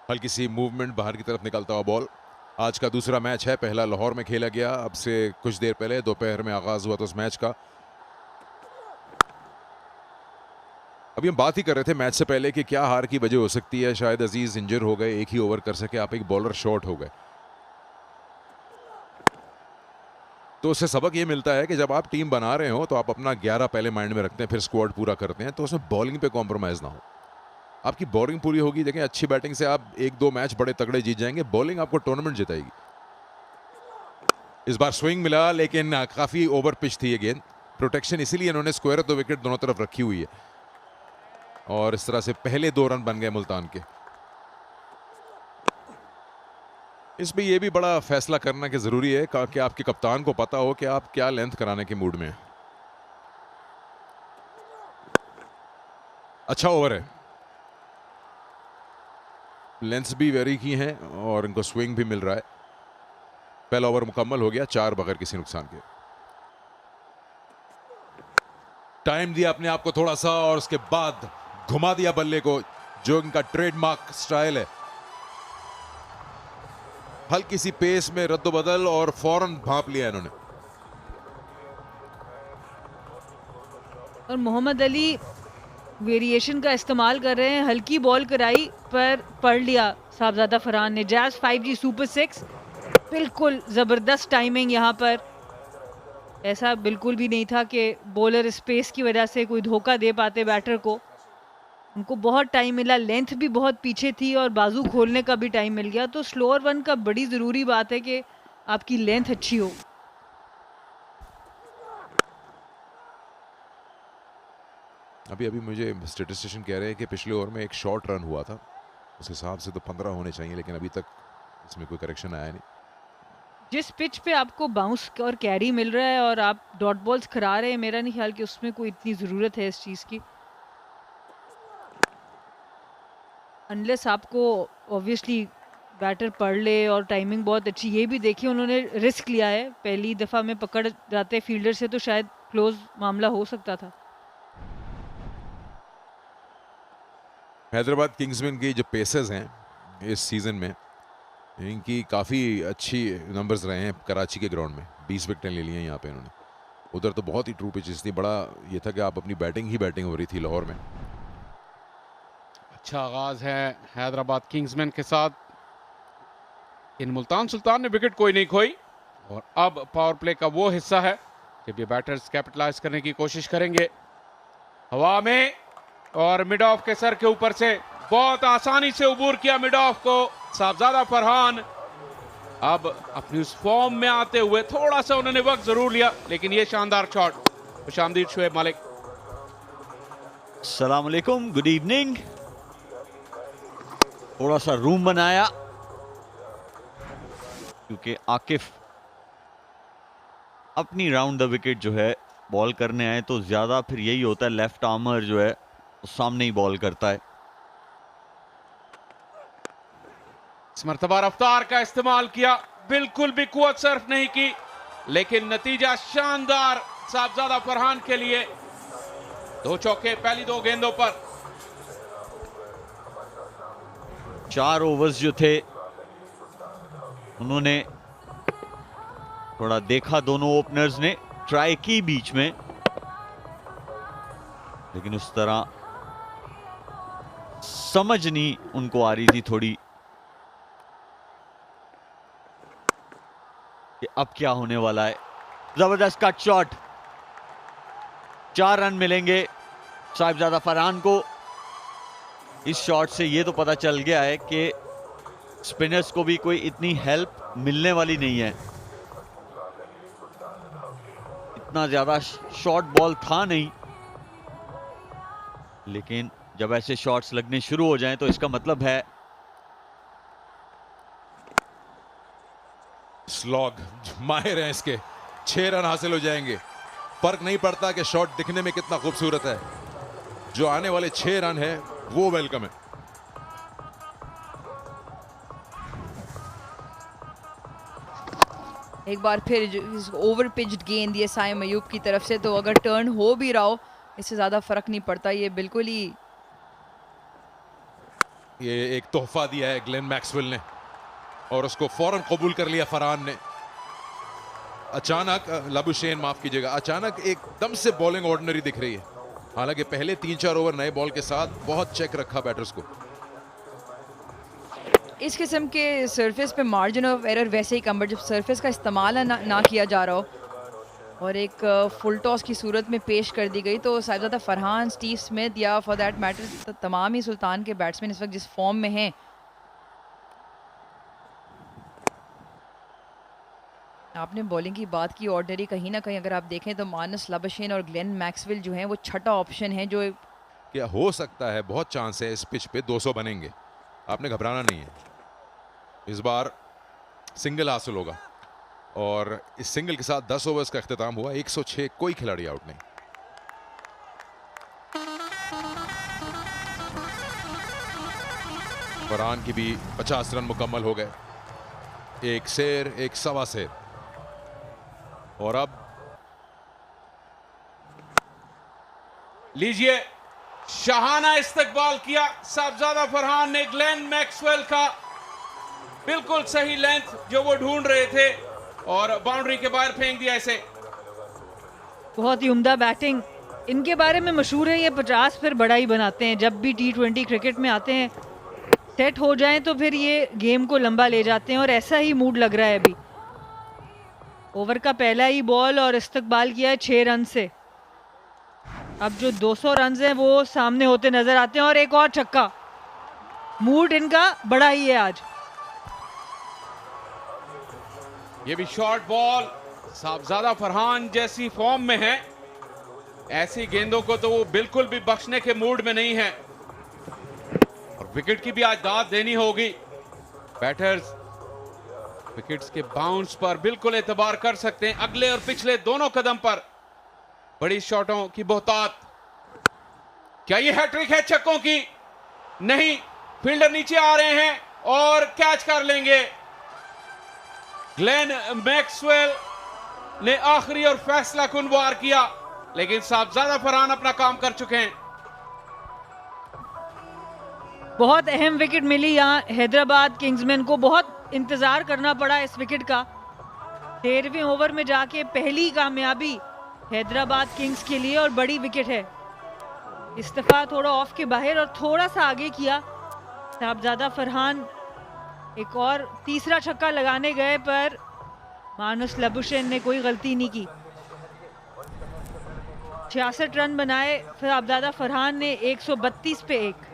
हल्की सी मूवमेंट, बाहर की तरफ निकलता हुआ बॉल। आज का दूसरा मैच है, पहला लाहौर में खेला गया अब से कुछ देर पहले, दोपहर में आगाज हुआ था उस मैच का। अभी हम बात ही कर रहे थे मैच से पहले कि क्या हार की वजह हो सकती है। शायद अजीज इंजर हो गए, एक ही ओवर कर सके, आप एक बॉलर शॉर्ट हो गए। तो उससे सबक ये मिलता है कि जब आप टीम बना रहे हो तो आप अपना 11 पहले माइंड में रखते हैं, फिर स्क्वाड पूरा करते हैं, तो उसमें बॉलिंग पे कॉम्प्रोमाइज ना हो। आपकी बॉलिंग पूरी होगी, देखें अच्छी बैटिंग से आप 1-2 मैच बड़े तगड़े जीत जाएंगे, बॉलिंग आपको टूर्नामेंट जिताएगी। इस बार स्विंग मिला लेकिन काफी ओवर पिच थी ये गेंद। प्रोटेक्शन इसीलिए इन्होंने स्क्वायर तो विकेट दोनों तरफ रखी हुई है और इस तरह से पहले 2 रन बन गए मुल्तान के। इसमें यह भी बड़ा फैसला करना कि जरूरी है कि आपके कप्तान को पता हो कि आप क्या लेंथ कराने के मूड में हैं। अच्छा ओवर है, लेंथ्स भी वेरी की हैं और इनको स्विंग भी मिल रहा है। पहला ओवर मुकम्मल हो गया 4 बगैर किसी नुकसान के। टाइम दिया अपने आप को थोड़ा सा और उसके बाद घुमा दिया बल्ले को, जो इनका ट्रेडमार्क स्टाइल है। हल्की सी पेस में रद्दोबदल और फौरन भांप लिया इन्होंने। और मोहम्मद अली वेरिएशन का इस्तेमाल कर रहे हैं, हल्की बॉल कराई पर पढ़ लिया साहबजादा फरहान ने। जैज 5G सुपर 6, बिल्कुल ज़बरदस्त टाइमिंग यहाँ पर। ऐसा बिल्कुल भी नहीं था कि बॉलर स्पेस की वजह से कोई धोखा दे पाते बैटर को। उनको बहुत टाइम मिला, लेंथ भी बहुत पीछे थी और बाजू खोलने का भी टाइम मिल गया। तो स्लोअर वन का बड़ी ज़रूरी बात है कि आपकी लेंथ अच्छी हो। अभी अभी मुझे स्टेटिस्टिशियन कह रहे हैं कि पिछले ओवर में एक शॉर्ट रन हुआ था, उस हिसाब से तो 15 होने चाहिए, लेकिन अभी तक इसमें कोई करेक्शन आया नहीं। जिस पिच पे आपको बाउंस और कैरी मिल रहा है और आप डॉट बॉल्स खरा रहे हैं, मेरा नहीं ख्याल कि उसमें कोई इतनी ज़रूरत है इस चीज़ की। अनलेस आपको ऑब्वियसली बैटर पढ़ ले और टाइमिंग बहुत अच्छी। ये भी देखिए उन्होंने रिस्क लिया है, पहली दफ़ा में पकड़ जाते फील्डर से तो शायद क्लोज मामला हो सकता था। हैदराबाद किंग्समैन की जो पेसर्स हैं इस सीजन में, इनकी काफ़ी अच्छी नंबर्स रहे हैं कराची के ग्राउंड में। 20 विकेटें ले ली हैं यहाँ पे इन्होंने। उधर तो बहुत ही ट्रू पिचेस थी, बड़ा ये था कि आप अपनी बैटिंग ही बैटिंग हो रही थी लाहौर में। अच्छा आगाज है हैदराबाद किंग्समैन के साथ। इन मुल्तान सुल्तान ने विकेट कोई नहीं खोई और अब पावर प्ले का वो हिस्सा है जब ये बैटर्स कैपिटलाइज करने की कोशिश करेंगे। हवा में और मिड ऑफ के सर के ऊपर से बहुत आसानी से उबूर किया मिड ऑफ को साहबजादा फरहान। अब अपनी उस फॉर्म में आते हुए थोड़ा सा उन्होंने वक्त जरूर लिया, लेकिन ये शानदार शॉट। खुशामदीद शुएब मलिक। अस्सलाम वालेकुम, गुड इवनिंग। थोड़ा सा रूम बनाया क्योंकि आकिफ अपनी राउंड द विकेट जो है बॉल करने आए तो ज्यादा फिर यही होता है, लेफ्ट आर्मर जो है सामने ही बॉल करता है। इस मर्तबा रफ्तार का इस्तेमाल किया, बिल्कुल भी कुव्वत सर्फ नहीं की, लेकिन नतीजा शानदार साहबजादा फरहान के लिए। 2 चौके पहली 2 गेंदों पर। 4 ओवर्स जो थे उन्होंने थोड़ा देखा, दोनों ओपनर्स ने ट्राई की बीच में, लेकिन उस तरह समझ नहीं उनको आ रही थी थोड़ी कि अब क्या होने वाला है। जबरदस्त कट शॉट, 4 रन मिलेंगे साहिबजादा फरहान को। इस शॉट से ये तो पता चल गया है कि स्पिनर्स को भी कोई इतनी हेल्प मिलने वाली नहीं है। इतना ज्यादा शॉर्ट बॉल था नहीं, लेकिन जब ऐसे शॉट्स लगने शुरू हो जाएं तो इसका मतलब है स्लॉग माहिर हैं इसके, 6 रन हासिल हो जाएंगे। फर्क नहीं पड़ता कि शॉट दिखने में कितना खूबसूरत है, जो आने वाले 6 रन है वो वेलकम है। एक बार फिर ओवर पिच्ड गेंद ये साइम अयूब की तरफ से, तो अगर टर्न हो भी रहा हो इससे ज़्यादा फ़र्क नहीं पड़ता। ये बिल्कुल ही ये एक तोहफा दिया है ग्लेन मैक्सवेल ने और उसको फौरन कबूल कर लिया फरहान ने। अचानक लबुशेन, माफ कीजिएगा, अचानक एकदम से बॉलिंग ऑर्डिनरी दिख रही है। हालांकि पहले 3-4 ओवर नए बॉल के साथ बहुत चेक रखा बैटर्स को। इस किस्म के सरफेस पे मार्जिन ऑफ एरर वैसे ही कम, बट जब सरफेस का इस्तेमाल ना किया जा रहा हो और एक फुल टॉस की सूरत में पेश कर दी गई, तो साहिबजादा फरहान, स्टीव स्मिथ या फॉर दैट मैटर तमाम ही सुल्तान के बैट्समैन इस वक्त जिस फॉर्म में हैं, आपने बॉलिंग की बात की ऑर्डिनरी, कहीं ना कहीं अगर आप देखें तो मानस लबुशेन और ग्लेन मैक्सवेल जो हैं वो छठा ऑप्शन है। जो क्या हो सकता है, बहुत चांस है इस पिच पे 200 बनेंगे, आपने घबराना नहीं है। इस बार सिंगल हासिल होगा और इस सिंगल के साथ 10 ओवर्स का इख्तिताम हुआ। 106, कोई खिलाड़ी आउट नहीं। फरहान की भी 50 रन मुकम्मल हो गए, एक शेर, एक सवा शेर। और अब लीजिए, शाहाना इस्तकबाल किया साहबजादा फरहान ने ग्लेन मैक्सवेल का, बिल्कुल सही लेंथ जो वो ढूंढ रहे थे और बाउंड्री के बाहर फेंक दिया इसे। बहुत ही उम्दा बैटिंग। इनके बारे में मशहूर है ये 50 फिर बड़ा ही बनाते हैं। जब भी T20 क्रिकेट में आते हैं, सेट हो जाएं तो फिर ये गेम को लंबा ले जाते हैं और ऐसा ही मूड लग रहा है अभी। ओवर का पहला ही बॉल और इस्तकबाल किया है 6 रन से। अब जो 200 रन हैं वो सामने होते नजर आते हैं और एक और छक्का। मूड इनका बड़ा ही है आज। ये भी शॉर्ट बॉल, साहबजादा फरहान जैसी फॉर्म में है, ऐसी गेंदों को तो वो बिल्कुल भी बख्शने के मूड में नहीं है और विकेट की भी आज दाद देनी होगी। बैटर्स विकेट्स के बाउंस पर बिल्कुल एतबार कर सकते हैं, अगले और पिछले दोनों कदम पर बड़ी शॉटों की बहुतात। क्या ये हैट्रिक है छक्कों की? नहीं, फील्डर नीचे आ रहे हैं और कैच कर लेंगे। ग्लेन मैक्सवेल ने आखिरी और फैसला कुन वार किया, लेकिन साहबजादा फरहान अपना काम कर चुके हैं। बहुत अहम विकेट मिली यहाँ हैदराबाद किंग्समैन को। बहुत इंतजार करना पड़ा इस विकेट का। 13वें ओवर में जाके पहली कामयाबी हैदराबाद किंग्स के लिए और बड़ी विकेट है। इस्तीफा थोड़ा ऑफ के बाहर और थोड़ा सा आगे किया साहबजादा फरहान। एक और तीसरा छक्का लगाने गए पर मानस लबुशेन ने कोई गलती नहीं की। 66 रन बनाए साहबजादा फरहान ने 132 पे 1।